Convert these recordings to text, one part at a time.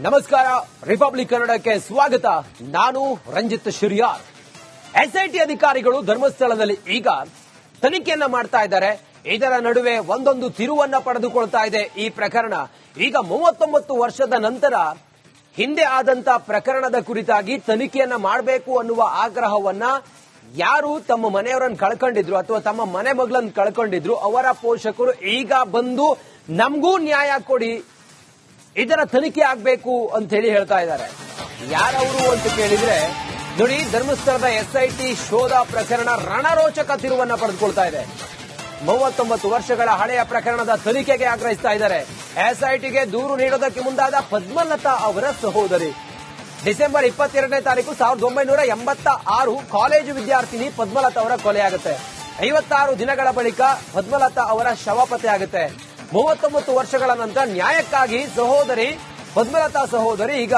ನಮಸ್ಕಾರ, ರಿಪಬ್ಲಿಕ್ ಕನ್ನಡಕ್ಕೆ ಸ್ವಾಗತ. ನಾನು ರಂಜಿತ್ ಶಿರ್ಯಾರ್. ಎಸ್ಐಟಿ ಅಧಿಕಾರಿಗಳು ಧರ್ಮಸ್ಥಳದಲ್ಲಿ ಈಗ ತನಿಖೆಯನ್ನ ಮಾಡ್ತಾ ಇದ್ದಾರೆ. ಇದರ ನಡುವೆ ಒಂದೊಂದು ತಿರುವನ್ನ ಪಡೆದುಕೊಳ್ತಾ ಇದೆ ಈ ಪ್ರಕರಣ. ಈಗ 39 ವರ್ಷದ ನಂತರ ಹಿಂದೆ ಆದಂತ ಪ್ರಕರಣದ ಕುರಿತಾಗಿ ತನಿಖೆಯನ್ನ ಮಾಡಬೇಕು ಅನ್ನುವ ಆಗ್ರಹವನ್ನ ಯಾರು ತಮ್ಮ ಮನೆಯವರನ್ನು ಕಳ್ಕೊಂಡಿದ್ರು ಅಥವಾ ತಮ್ಮ ಮನೆ ಮಗಳನ್ನ ಕಳ್ಕೊಂಡಿದ್ರು ಅವರ ಪೋಷಕರು ಈಗ ಬಂದು ನಮಗೂ ನ್ಯಾಯ ಕೊಡಿ, ಇದರ ತನಿಖೆ ಆಗಬೇಕು ಅಂತ ಹೇಳಿ ಹೇಳ್ತಾ ಇದ್ದಾರೆ. ಯಾರವರು ಅಂತ ಕೇಳಿದ್ರೆ ನೋಡಿ, ಧರ್ಮಸ್ಥಳದ ಎಸ್ಐಟಿ ಶೋಧ ಪ್ರಕರಣ ರಣರೋಚಕ ತಿರುವನ್ನ ಪಡೆದುಕೊಳ್ತಾ ಇದೆ. 39 ವರ್ಷಗಳ ಹಳೆಯ ಪ್ರಕರಣದ ತನಿಖೆಗೆ ಆಗ್ರಹಿಸ್ತಾ ಇದ್ದಾರೆ. ಎಸ್ಐಟಿಗೆ ದೂರು ನೀಡೋದಕ್ಕೆ ಮುಂದಾದ ಪದ್ಮಲತಾ ಅವರ ಸಹೋದರಿ. ಡಿಸೆಂಬರ್ 22ನೇ ತಾರೀಕು 1986 ಕಾಲೇಜು ವಿದ್ಯಾರ್ಥಿನಿ ಪದ್ಮಲತಾ ಅವರ ಕೊಲೆಯಾಗುತ್ತೆ. 56 ದಿನಗಳ ಬಳಿಕ ಪದ್ಮಲತಾ ಅವರ ಶವ ಪತ್ತೆಯಾಗುತ್ತೆ. 39 ವರ್ಷಗಳ ನಂತರ ನ್ಯಾಯಕ್ಕಾಗಿ ಪದ್ಮಲತಾ ಸಹೋದರಿ ಈಗ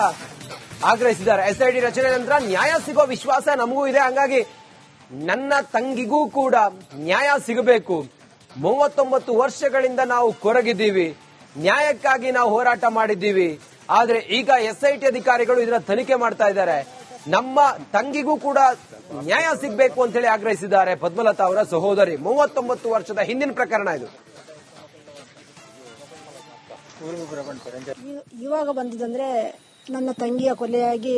ಆಗ್ರಹಿಸಿದ್ದಾರೆ. ಎಸ್ಐಟಿ ರಚನೆ ನಂತರ ನ್ಯಾಯ ಸಿಗೋ ವಿಶ್ವಾಸ ನಮಗೂ ಇದೆ, ಹಂಗಾಗಿ ನನ್ನ ತಂಗಿಗೂ ಕೂಡ ನ್ಯಾಯ ಸಿಗಬೇಕು. 39 ವರ್ಷಗಳಿಂದ ನಾವು ಕೊರಗಿದ್ದೀವಿ, ನ್ಯಾಯಕ್ಕಾಗಿ ನಾವು ಹೋರಾಟ ಮಾಡಿದ್ದೀವಿ. ಆದ್ರೆ ಈಗ ಎಸ್ಐಟಿ ಅಧಿಕಾರಿಗಳು ಇದರ ತನಿಖೆ ಮಾಡ್ತಾ ಇದ್ದಾರೆ. ನಮ್ಮ ತಂಗಿಗೂ ಕೂಡ ನ್ಯಾಯ ಸಿಗಬೇಕು ಅಂತ ಹೇಳಿ ಆಗ್ರಹಿಸಿದ್ದಾರೆ ಪದ್ಮಲತಾ ಅವರ ಸಹೋದರಿ. 39 ವರ್ಷದ ಹಿಂದಿನ ಪ್ರಕರಣ ಇದು. ಇವಾಗ ಬಂದಿದ್ದಂದ್ರೆ ನನ್ನ ತಂಗಿಯ ಕೊಲೆಯಾಗಿ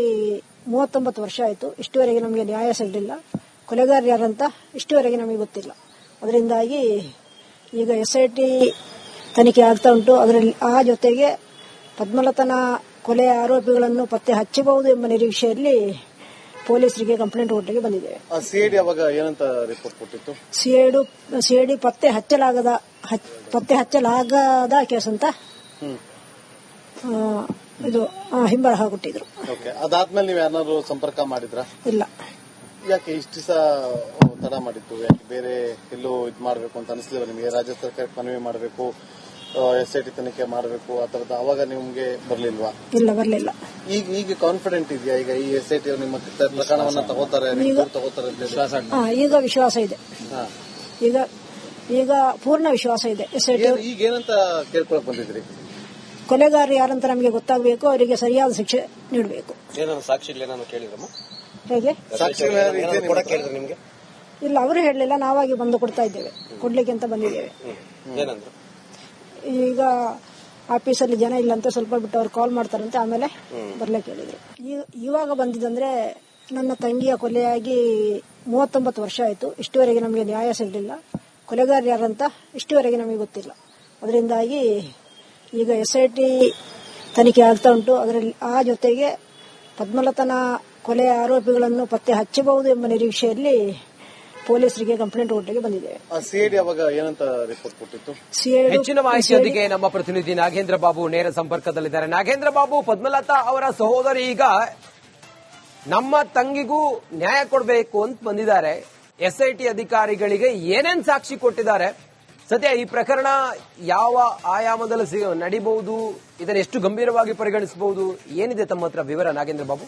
39 ವರ್ಷ ಆಯಿತು. ಇಷ್ಟುವರೆಗೆ ನಮಗೆ ನ್ಯಾಯ ಸಿಗಲಿಲ್ಲ. ಕೊಲೆಗಾರ ಯಾರಂತ ಇಷ್ಟುವರೆಗೆ ನಮಗೆ ಗೊತ್ತಿಲ್ಲ. ಅದರಿಂದಾಗಿ ಈಗ ಎಸ್ಐಟಿ ತನಿಖೆ ಆಗ್ತಾ ಉಂಟು. ಅದರಲ್ಲಿ ಆ ಜೊತೆಗೆ ಪದ್ಮಲತನ ಕೊಲೆಯ ಆರೋಪಿಗಳನ್ನು ಪತ್ತೆ ಹಚ್ಚಬಹುದು ಎಂಬ ನಿರೀಕ್ಷೆಯಲ್ಲಿ ಪೊಲೀಸರಿಗೆ ಕಂಪ್ಲೇಂಟ್ ಕೊಟ್ಟಿಗೆ ಬಂದಿದ್ದೇವೆ. ಸಿಐಡಿ ಅವಾಗ ಏನಂತ ರಿಪೋರ್ಟ್ ಕೊಟ್ಟಿತ್ತು? ಸಿಐಡಿ ಪತ್ತೆ ಹಚ್ಚಲಾಗದ ಕೇಸ್ ಅಂತ ಇದು ಹಿಂಬರಹ ಕೊಟ್ಟಿದ್ರು. ಅದಾದ್ಮೇಲೆ ನೀವು ಯಾರು ಸಂಪರ್ಕ ಮಾಡಿದ್ರ? ಇಲ್ಲ. ಯಾಕೆ ಇಷ್ಟು ದಿವಸ ತಡ ಮಾಡಿತ್ತು? ಯಾಕೆ ಬೇರೆ ಎಲ್ಲೋ ಇದು ಮಾಡಬೇಕು ಅಂತ ಅನಿಸ್ಲಿಲ್ಲ ನಿಮಗೆ? ರಾಜ್ಯ ಸರ್ಕಾರಕ್ಕೆ ಮನವಿ ಮಾಡಬೇಕು, ಎಸ್ಐಟಿ ತನಿಖೆ ಮಾಡಬೇಕು ಆ ತರದ, ಅವಾಗ ನಿಮ್ಗೆ ಬರ್ಲಿಲ್ವಾ? ಇಲ್ಲ, ಬರ್ಲಿಲ್ಲ. ಈಗ ಕಾನ್ಫಿಡೆಂಟ್ ಇದೆಯಾ? ಈಗ ಈ ಎಸ್ಐಟಿ ನಿಮ್ಮ ಪ್ರಕರಣವನ್ನ ತಗೋತಾರೆ ಈಗ ವಿಶ್ವಾಸ ಇದೆ. ಈಗ ಪೂರ್ಣ ವಿಶ್ವಾಸ ಇದೆ. ಎಸ್ಐಟಿ ಈಗ ಏನಂತ ಕೇಳ್ಕೊಳಕ್ ಬಂದಿದ್ರಿ? ಕೊಲೆಗಾರ ಯಾರಂತ ನಮಗೆ ಗೊತ್ತಾಗಬೇಕು, ಅವರಿಗೆ ಸರಿಯಾದ ಶಿಕ್ಷೆ ನೀಡಬೇಕು. ಸಾಕ್ಷಿಗಳೇನಾದ್ರು ಕೇಳಿದ್ರಮ್ಮ? ಹೇಗೆ? ನಿಮ್ಗೆ ಇಲ್ಲ, ಅವರು ಹೇಳಲಿಲ್ಲ, ನಾವಾಗಿ ಬಂದು ಕೊಡ್ತಾ ಇದ್ದೇವೆ, ಕೊಡ್ಲಿಕ್ಕೆ ಅಂತ ಬಂದಿದ್ದೇವೆ. ಏನಂದ್ರು? ಈಗ ಆಫೀಸಲ್ಲಿ ಜನ ಇಲ್ಲ ಅಂತ ಸ್ವಲ್ಪ ಬಿಟ್ಟು ಅವ್ರು ಕಾಲ್ ಮಾಡ್ತಾರಂತೆ, ಆಮೇಲೆ ಬರ್ಲಿಕ್ಕೆ ಹೇಳಿದ್ರು. ಇವಾಗ ಬಂದಿದ್ದಂದ್ರೆ ನನ್ನ ತಂಗಿಯ ಕೊಲೆಯಾಗಿ 39 ವರ್ಷ ಆಯಿತು. ಇಷ್ಟುವರೆಗೆ ನಮಗೆ ನ್ಯಾಯ ಸಿಗಲಿಲ್ಲ. ಕೊಲೆಗಾರ ಯಾರಂತ ಇಷ್ಟುವರೆಗೆ ನಮಗೆ ಗೊತ್ತಿಲ್ಲ. ಅದರಿಂದಾಗಿ ಈಗ ಎಸ್ಐಟಿ ತನಿಖೆ ಆಗ್ತಾ ಉಂಟು. ಅದರಲ್ಲಿ ಆ ಜೊತೆಗೆ ಪದ್ಮಲತನ ಕೊಲೆಯ ಆರೋಪಿಗಳನ್ನು ಪತ್ತೆ ಹಚ್ಚಬಹುದು ಎಂಬ ನಿರೀಕ್ಷೆಯಲ್ಲಿ ಪೊಲೀಸರಿಗೆ ಕಂಪ್ಲೇಂಟ್ ಕೊಟ್ಟಿಗೆ ಬಂದಿದ್ದೇವೆ. ಸಿಐಡಿ ಅವಾಗ ಏನಂತ ರಿಪೋರ್ಟ್ ಕೊಟ್ಟಿತ್ತು? ಹೆಚ್ಚಿನ ಮಾಹಿತಿಯೊಂದಿಗೆ ನಮ್ಮ ಪ್ರತಿನಿಧಿ ನಾಗೇಂದ್ರ ಬಾಬು ನೇರ ಸಂಪರ್ಕದಲ್ಲಿದ್ದಾರೆ. ನಾಗೇಂದ್ರ ಬಾಬು, ಪದ್ಮಲತಾ ಅವರ ಸಹೋದರಿ ಈಗ ನಮ್ಮ ತಂಗಿಗೂ ನ್ಯಾಯ ಕೊಡಬೇಕು ಅಂತ ಬಂದಿದ್ದಾರೆ. ಎಸ್ಐಟಿ ಅಧಿಕಾರಿಗಳಿಗೆ ಏನೇನ್ ಸಾಕ್ಷಿ ಕೊಟ್ಟಿದ್ದಾರೆ? ಸದ್ಯ ಈ ಪ್ರಕರಣ ಯಾವ ಆಯಾಮದಲ್ಲಿ ನಡೀಬಹುದು? ಇದನ್ನು ಎಷ್ಟು ಗಂಭೀರವಾಗಿ ಪರಿಗಣಿಸಬಹುದು? ಏನಿದೆ ತಮ್ಮ ಹತ್ರ ವಿವರ, ನಾಗೇಂದ್ರ ಬಾಬು?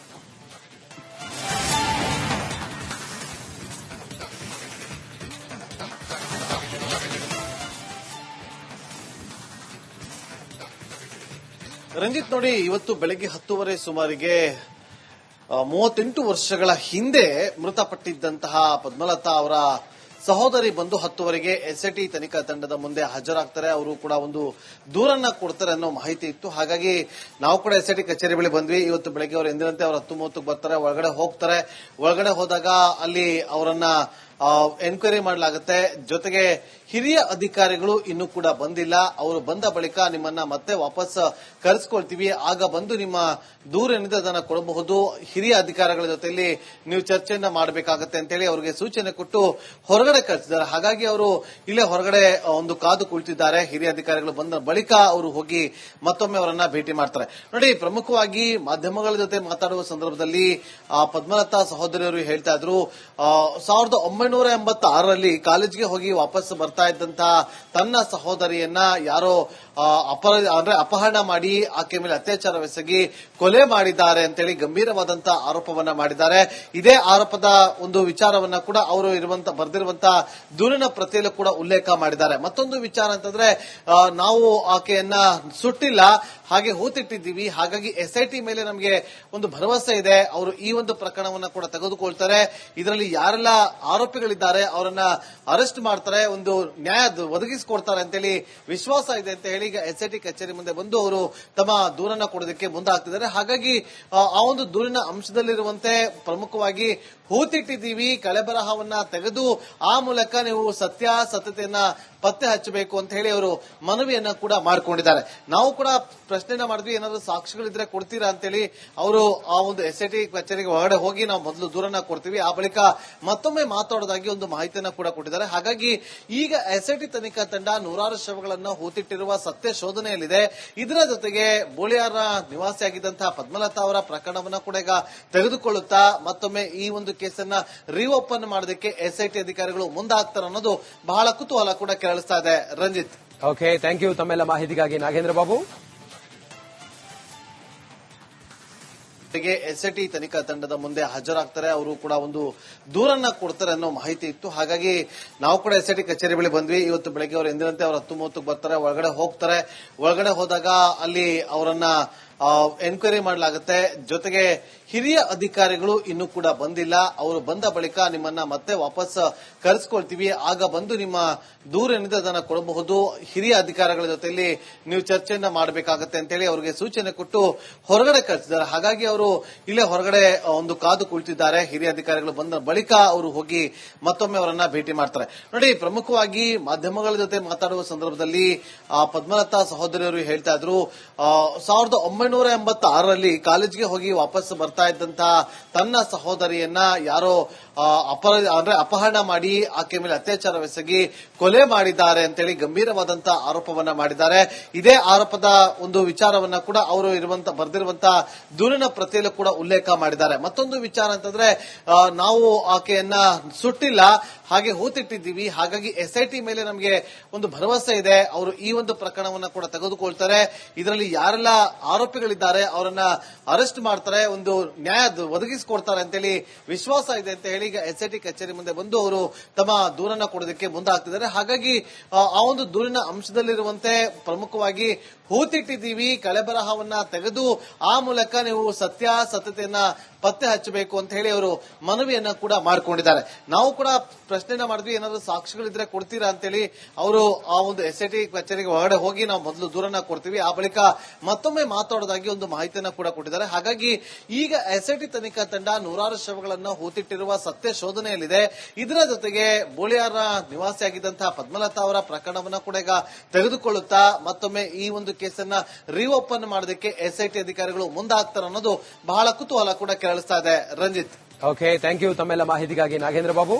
ರಂಜಿತ್, ನೋಡಿ, ಇವತ್ತು ಬೆಳಗ್ಗೆ 10:30 ಸುಮಾರಿಗೆ 38 ವರ್ಷಗಳ ಹಿಂದೆ ಮೃತಪಟ್ಟಿದ್ದಂತಹ ಪದ್ಮಲತಾ ಅವರ ಸಹೋದರಿ ಬಂದು 10:30ಗೆ ಎಸ್ಐಟಿ ತನಿಖಾ ತಂಡದ ಮುಂದೆ ಹಾಜರಾಗ್ತಾರೆ. ಅವರು ಕೂಡ ಒಂದು ದೂರನ್ನ ಕೊಡ್ತಾರೆ ಅನ್ನೋ ಮಾಹಿತಿ ಇತ್ತು. ಹಾಗಾಗಿ ನಾವು ಕೂಡ ಎಸ್ಐಟಿ ಕಚೇರಿ ಬಳಿ ಬಂದ್ವಿ. ಇವತ್ತು ಬೆಳಗ್ಗೆ ಅವರು ಎಂದಿನಂತೆ ಅವರು 10:30ಕ್ಕೆ ಬರ್ತಾರೆ, ಒಳಗಡೆ ಹೋಗ್ತಾರೆ. ಒಳಗಡೆ ಹೋದಾಗ ಅಲ್ಲಿ ಅವರನ್ನ ಎನ್ಕ್ವೈರಿ ಮಾಡಲಾಗುತ್ತೆ. ಜೊತೆಗೆ ಹಿರಿಯ ಅಧಿಕಾರಿಗಳು ಇನ್ನೂ ಕೂಡ ಬಂದಿಲ್ಲ. ಅವರು ಬಂದ ಬಳಿಕ ನಿಮ್ಮನ್ನ ಮತ್ತೆ ವಾಪಸ್ ಕರೆಸ್ಕೊಳ್ತೀವಿ, ಆಗ ಬಂದು ನಿಮ್ಮ ದೂರ ಏನಿದೆ ಅದನ್ನ ಕೊಡಬಹುದು. ಹಿರಿಯ ಅಧಿಕಾರಿಗಳ ಜೊತೆಯಲ್ಲಿ ನೀವು ಚರ್ಚೆಯನ್ನ ಮಾಡಬೇಕಾಗತ್ತೆ ಅಂತ ಹೇಳಿ ಅವರಿಗೆ ಸೂಚನೆ ಕೊಟ್ಟು ಹೊರಗಡೆ ಕಳಿಸಿದ್ದಾರೆ. ಹಾಗಾಗಿ ಅವರು ಇಲ್ಲೇ ಹೊರಗಡೆ ಒಂದು ಕಾದು ಕುಳಿತಿದ್ದಾರೆ. ಹಿರಿಯ ಅಧಿಕಾರಿಗಳು ಬಂದ ಬಳಿಕ ಅವರು ಹೋಗಿ ಮತ್ತೊಮ್ಮೆ ಅವರನ್ನ ಭೇಟಿ ಮಾಡ್ತಾರೆ. ನೋಡಿ, ಪ್ರಮುಖವಾಗಿ ಮಾಧ್ಯಮಗಳ ಜೊತೆ ಮಾತಾಡುವ ಸಂದರ್ಭದಲ್ಲಿ ಪದ್ಮಲತಾ ಸಹೋದರಿಯರು ಹೇಳ್ತಾ ಇದ್ರು, 1986ರಲ್ಲಿ ಕಾಲೇಜ್ಗೆ ಹೋಗಿ ವಾಪಸ್ ಬರ್ತಾ ಬರ್ತಾ ಇದ್ದಂತಹ ತನ್ನ ಸಹೋದರಿಯನ್ನ ಯಾರೋ ಅಪಹರಣ ಮಾಡಿ ಆಕೆ ಮೇಲೆ ಅತ್ಯಾಚಾರವೆಸಗಿ ಕೊಲೆ ಮಾಡಿದ್ದಾರೆ ಅಂತೇಳಿ ಗಂಭೀರವಾದಂತಹ ಆರೋಪವನ್ನ ಮಾಡಿದ್ದಾರೆ. ಇದೇ ಆರೋಪದ ಒಂದು ವಿಚಾರವನ್ನ ಕೂಡ ಅವರು ಬರೆದಿರುವಂತಹ ದೂರಿನ ಪ್ರತಿಯಲ್ಲೂ ಕೂಡ ಉಲ್ಲೇಖ ಮಾಡಿದ್ದಾರೆ. ಮತ್ತೊಂದು ವಿಚಾರ ಅಂತಂದ್ರೆ ನಾವು ಆಕೆಯನ್ನ ಸುಟ್ಟಿಲ್ಲ, ಹಾಗೆ ಹೂತಿಟ್ಟಿದ್ದೀವಿ, ಹಾಗಾಗಿ ಎಸ್ಐಟಿ ಮೇಲೆ ನಮಗೆ ಒಂದು ಭರವಸೆ ಇದೆ, ಅವರು ಈ ಒಂದು ಪ್ರಕರಣವನ್ನ ಕೂಡ ತೆಗೆದುಕೊಳ್ತಾರೆ, ಇದರಲ್ಲಿ ಯಾರೆಲ್ಲ ಆರೋಪಿಗಳಿದ್ದಾರೆ ಅವರನ್ನ ಅರೆಸ್ಟ್ ಮಾಡ್ತಾರೆ, ಒಂದು ನ್ಯಾಯ ಒದಗಿಸಿಕೊಡ್ತಾರೆ ಅಂತೇಳಿ ವಿಶ್ವಾಸ ಇದೆ ಅಂತ ಹೇಳಿ ಈಗ ಎಸ್ಐಟಿ ಕಚೇರಿ ಮುಂದೆ ಬಂದು ಅವರು ತಮ್ಮ ದೂರನ್ನ ಕೊಡೋದಕ್ಕೆ ಮುಂದಾಗ್ತಿದ್ದಾರೆ. ಹಾಗಾಗಿ ಆ ಒಂದು ದೂರಿನ ಅಂಶದಲ್ಲಿರುವಂತೆ ಪ್ರಮುಖವಾಗಿ ಹೂತಿಟ್ಟಿದ್ದೀವಿ, ಕಳೆಬರಹವನ್ನ ತೆಗೆದು ಆ ಮೂಲಕ ನೀವು ಸತ್ಯತೆಯನ್ನ ಪತ್ತೆ ಹಚ್ಚಬೇಕು ಅಂತ ಹೇಳಿ ಅವರು ಮನವಿಯನ್ನ ಕೂಡ ಮಾಡಿಕೊಂಡಿದ್ದಾರೆ. ನಾವು ಕೂಡ ಪ್ರಶ್ನೆನ ಮಾಡಿದ್ವಿ, ಏನಾದ್ರು ಸಾಕ್ಷಿಗಳಿದ್ರೆ ಕೊಡ್ತೀರಾ ಅಂತೇಳಿ. ಅವರು ಆ ಒಂದು ಎಸ್ಐಟಿ ಕಚೇರಿಗೆ ಹೊರಗಡೆ ಹೋಗಿ ನಾವು ಮೊದಲು ದೂರನ್ನ ಕೊಡ್ತೀವಿ, ಆ ಬಳಿಕ ಮತ್ತೊಮ್ಮೆ ಮಾತಾಡೋದಾಗಿ ಒಂದು ಮಾಹಿತಿಯನ್ನ ಕೂಡ ಕೊಟ್ಟಿದ್ದಾರೆ. ಹಾಗಾಗಿ ಈಗ ಎಸ್ಐಟಿ ತನಿಖಾ ತಂಡ ನೂರಾರು ಶವಗಳನ್ನ ಹೂತಿಟ್ಟಿರುವ ಸತ್ಯ ಶೋಧನೆಯಲ್ಲಿದೆ. ಇದರ ಜೊತೆಗೆ ಬೋಳಿಯಾರ ನಿವಾಸಿಯಾಗಿದ್ದಂತಹ ಪದ್ಮಲತಾ ಅವರ ಪ್ರಕರಣವನ್ನ ಕೂಡ ಈಗ ತೆಗೆದುಕೊಳ್ಳುತ್ತಾ ಮತ್ತೊಮ್ಮೆ ಈ ಒಂದು ಕೇಸನ್ನ ರೀಓಪನ್ ಮಾಡೋದಕ್ಕೆ ಎಸ್ಐಟಿ ಅಧಿಕಾರಿಗಳು ಮುಂದಾಗ್ತಾರೆ ಅನ್ನೋದು ಬಹಳ ಕುತೂಹಲ ಕೂಡ ಕೆರಳಿಸ್ತಾ ಇದೆ. ರಂಜಿತ್. ಓಕೆ, ಥ್ಯಾಂಕ್ ಯು ತಮ್ಮೆಲ್ಲ ಮಾಹಿತಿಗಾಗಿ ನಾಗೇಂದ್ರ ಬಾಬು. ಎಸ್ಐಟಿ ತನಿಖಾ ತಂಡದ ಮುಂದೆ ಹಾಜರಾಗ್ತಾರೆ, ಅವರು ಕೂಡ ಒಂದು ದೂರನ್ನ ಕೊಡ್ತಾರೆ ಅನ್ನೋ ಮಾಹಿತಿ ಇತ್ತು. ಹಾಗಾಗಿ ನಾವು ಕೂಡ ಎಸ್ಐಟಿ ಕಚೇರಿ ಬಳಿ ಬಂದ್ವಿ. ಇವತ್ತು ಬೆಳಗ್ಗೆ ಅವರು ಎಂದಿನಂತೆ ಅವರು 10:30 ಬರ್ತಾರೆ, ಒಳಗಡೆ ಹೋಗ್ತಾರೆ. ಒಳಗಡೆ ಹೋದಾಗ ಅಲ್ಲಿ ಅವರನ್ನ ಎನ್ಕ್ವೈರಿ ಮಾಡಲಾಗುತ್ತೆ. ಜೊತೆಗೆ ಹಿರಿಯ ಅಧಿಕಾರಿಗಳು ಇನ್ನೂ ಕೂಡ ಬಂದಿಲ್ಲ, ಅವರು ಬಂದ ಬಳಿಕ ನಿಮ್ಮನ್ನ ಮತ್ತೆ ವಾಪಸ್ ಕರೆಸ್ಕೊಳ್ತೀವಿ, ಆಗ ಬಂದು ನಿಮ್ಮ ದೂರೇನಿದೆ ಅದನ್ನ ಕೊಡಬಹುದು, ಹಿರಿಯ ಅಧಿಕಾರಿಗಳ ಜೊತೆಯಲ್ಲಿ ನೀವು ಚರ್ಚೆಯನ್ನ ಮಾಡಬೇಕಾಗತ್ತೆ ಅಂತೇಳಿ ಅವರಿಗೆ ಸೂಚನೆ ಕೊಟ್ಟು ಹೊರಗಡೆ ಕಳಿಸಿದ್ದಾರೆ. ಹಾಗಾಗಿ ಅವರು ಇಲ್ಲೇ ಹೊರಗಡೆ ಒಂದು ಕಾದು ಕುಳಿತಿದ್ದಾರೆ. ಹಿರಿಯ ಅಧಿಕಾರಿಗಳು ಬಂದ ಬಳಿಕ ಅವರು ಹೋಗಿ ಮತ್ತೊಮ್ಮೆ ಅವರನ್ನ ಭೇಟಿ ಮಾಡ್ತಾರೆ. ನೋಡಿ, ಪ್ರಮುಖವಾಗಿ ಮಾಧ್ಯಮಗಳ ಜೊತೆ ಮಾತಾಡುವ ಸಂದರ್ಭದಲ್ಲಿ ಪದ್ಮಲತಾ ಸಹೋದರಿಯರು ಹೇಳ್ತಾ ಇದ್ರು, 1986ರಲ್ಲಿ ಕಾಲೇಜ್ಗೆ ಹೋಗಿ ವಾಪಸ್ ಬರ್ತಾ ಇದ್ದಂತಹ ತನ್ನ ಸಹೋದರಿಯನ್ನ ಯಾರೋ ಅಪಹರಣ ಮಾಡಿ ಆಕೆ ಮೇಲೆ ಅತ್ಯಾಚಾರವೆಸಗಿ ಕೊಲೆ ಮಾಡಿದ್ದಾರೆ ಅಂತೇಳಿ ಗಂಭೀರವಾದಂತಹ ಆರೋಪವನ್ನ ಮಾಡಿದ್ದಾರೆ. ಇದೇ ಆರೋಪದ ಒಂದು ವಿಚಾರವನ್ನ ಕೂಡ ಅವರು ಬರೆದಿರುವಂತಹ ದೂರಿನ ಪ್ರತಿಯಲ್ಲೂ ಕೂಡ ಉಲ್ಲೇಖ ಮಾಡಿದ್ದಾರೆ. ಮತ್ತೊಂದು ವಿಚಾರ ಅಂತಂದ್ರೆ ನಾವು ಆಕೆಯನ್ನ ಸುಟ್ಟಿಲ್ಲ, ಹಾಗೆ ಹೂತಿಟ್ಟಿದ್ದೀವಿ, ಹಾಗಾಗಿ ಎಸ್ಐಟಿ ಮೇಲೆ ನಮಗೆ ಒಂದು ಭರವಸೆ ಇದೆ, ಅವರು ಈ ಒಂದು ಪ್ರಕರಣವನ್ನ ಕೂಡ ತೆಗೆದುಕೊಳ್ತಾರೆ, ಇದರಲ್ಲಿ ಯಾರೆಲ್ಲ ಆರೋಪಿಗಳಿದ್ದಾರೆ ಅವರನ್ನ ಅರೆಸ್ಟ್ ಮಾಡ್ತಾರೆ, ಒಂದು ನ್ಯಾಯ ಒದಗಿಸಿಕೊಡ್ತಾರೆ ಅಂತೇಳಿ ವಿಶ್ವಾಸ ಇದೆ ಅಂತ ಹೇಳಿ ಈಗ ಎಸ್ಐಟಿ ಕಚೇರಿ ಮುಂದೆ ಬಂದು ಅವರು ತಮ್ಮ ದೂರನ್ನ ಕೊಡೋದಕ್ಕೆ ಮುಂದಾಗ್ತಿದ್ದಾರೆ. ಹಾಗಾಗಿ ಆ ಒಂದು ದೂರಿನ ಅಂಶದಲ್ಲಿರುವಂತೆ ಪ್ರಮುಖವಾಗಿ ಹೂತಿಟ್ಟಿದ್ದೀವಿ, ಕಳೆಬರಹವನ್ನ ತೆಗೆದು ಆ ಮೂಲಕ ನೀವು ಸತ್ಯತೆಯನ್ನ ಪತ್ತೆ ಹಚ್ಚಬೇಕು ಅಂತ ಹೇಳಿ ಅವರು ಮನವಿಯನ್ನ ಕೂಡ ಮಾಡಿಕೊಂಡಿದ್ದಾರೆ. ನಾವು ಕೂಡ ಪ್ರಶ್ನೆನ ಮಾಡಿದ್ವಿ, ಏನಾದ್ರು ಸಾಕ್ಷಿಗಳಿದ್ರೆ ಕೊಡ್ತೀರಾ ಅಂತೇಳಿ. ಅವರು ಆ ಒಂದು ಎಸ್ಐಟಿ ಕಚೇರಿಗೆ ಹೊರಗಡೆ ಹೋಗಿ ನಾವು ಮೊದಲು ದೂರನ್ನ ಕೊಡ್ತೀವಿ, ಆ ಬಳಿಕ ಮತ್ತೊಮ್ಮೆ ಮಾತಾಡೋದಾಗಿ ಒಂದು ಮಾಹಿತಿಯನ್ನ ಕೂಡ ಕೊಟ್ಟಿದ್ದಾರೆ. ಹಾಗಾಗಿ ಈಗ ಎಸ್ಐಟಿ ತನಿಖಾ ತಂಡ ನೂರಾರು ಶವಗಳನ್ನ ಹೂತಿಟ್ಟಿರುವ ಸತ್ಯ ಶೋಧನೆಯಲ್ಲಿದೆ. ಇದರ ಜೊತೆಗೆ ಬೋಳಿಯಾರ ನಿವಾಸಿಯಾಗಿದ್ದಂತಹ ಪದ್ಮಲತಾ ಅವರ ಪ್ರಕರಣವನ್ನ ಕೂಡ ಈಗ ತೆಗೆದುಕೊಳ್ಳುತ್ತಾ ಮತ್ತೊಮ್ಮೆ ಈ ಒಂದು ಕೇಸನ್ನ ರೀಓಪನ್ ಮಾಡೋದಕ್ಕೆ ಎಸ್ಐಟಿ ಅಧಿಕಾರಿಗಳು ಮುಂದಾಗ್ತಾರೆ ಅನ್ನೋದು ಬಹಳ ಕುತೂಹಲ ಕೂಡ ಕೆರಳಿಸ್ತಾ ಇದೆ. ರಂಜಿತ್. ಓಕೆ, ಥ್ಯಾಂಕ್ ಯು ತಮ್ಮೆಲ್ಲ ಮಾಹಿತಿಗಾಗಿ ನಾಗೇಂದ್ರ ಬಾಬು.